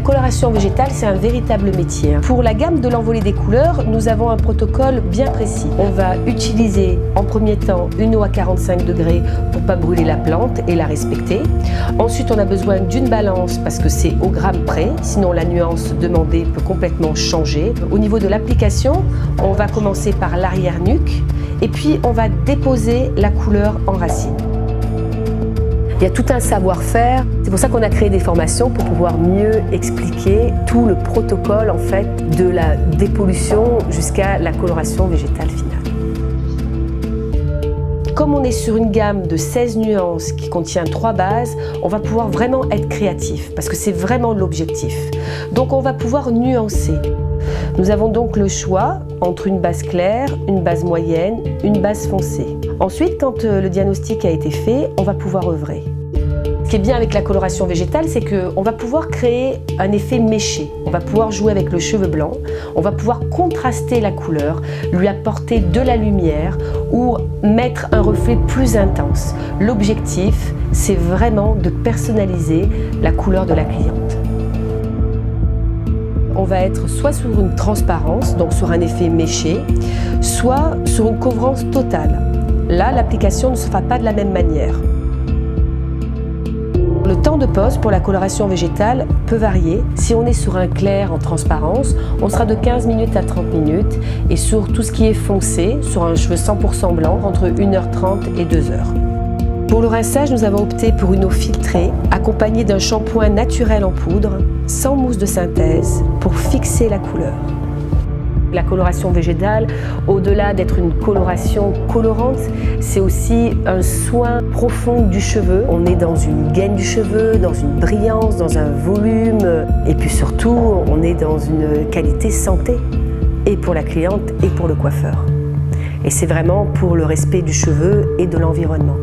coloration végétale, c'est un véritable métier. Pour la gamme de l'envolée des couleurs, nous avons un protocole bien précis. On va utiliser en premier temps une eau à 45 degrés pour ne pas brûler la plante et la respecter. Ensuite, on a besoin d'une balance parce que c'est au gramme près, sinon la nuance demandée peut complètement changer. Au niveau de l'application, on va commencer par l'arrière-nuque et puis on va déposer la couleur en racine. Il y a tout un savoir-faire. C'est pour ça qu'on a créé des formations pour pouvoir mieux expliquer tout le protocole en fait de la dépollution jusqu'à la coloration végétale finale. Comme on est sur une gamme de 16 nuances qui contient 3 bases, on va pouvoir vraiment être créatif parce que c'est vraiment l'objectif. Donc on va pouvoir nuancer. Nous avons donc le choix entre une base claire, une base moyenne, une base foncée. Ensuite, quand le diagnostic a été fait, on va pouvoir œuvrer. Ce qui est bien avec la coloration végétale, c'est qu'on va pouvoir créer un effet méché. On va pouvoir jouer avec le cheveu blanc, on va pouvoir contraster la couleur, lui apporter de la lumière ou mettre un reflet plus intense. L'objectif, c'est vraiment de personnaliser la couleur de la cliente. On va être soit sur une transparence, donc sur un effet méché, soit sur une couvrance totale. Là, l'application ne se fera pas de la même manière. Le temps de pose pour la coloration végétale peut varier. Si on est sur un clair en transparence, on sera de 15 minutes à 30 minutes. Et sur tout ce qui est foncé, sur un cheveu 100% blanc, entre 1h30 et 2h. Pour le rinçage, nous avons opté pour une eau filtrée, accompagnée d'un shampoing naturel en poudre, sans mousse de synthèse, pour fixer la couleur. La coloration végétale, au-delà d'être une coloration colorante, c'est aussi un soin profond du cheveu. On est dans une gaine du cheveu, dans une brillance, dans un volume, et puis surtout, on est dans une qualité santé, et pour la cliente et pour le coiffeur. Et c'est vraiment pour le respect du cheveu et de l'environnement.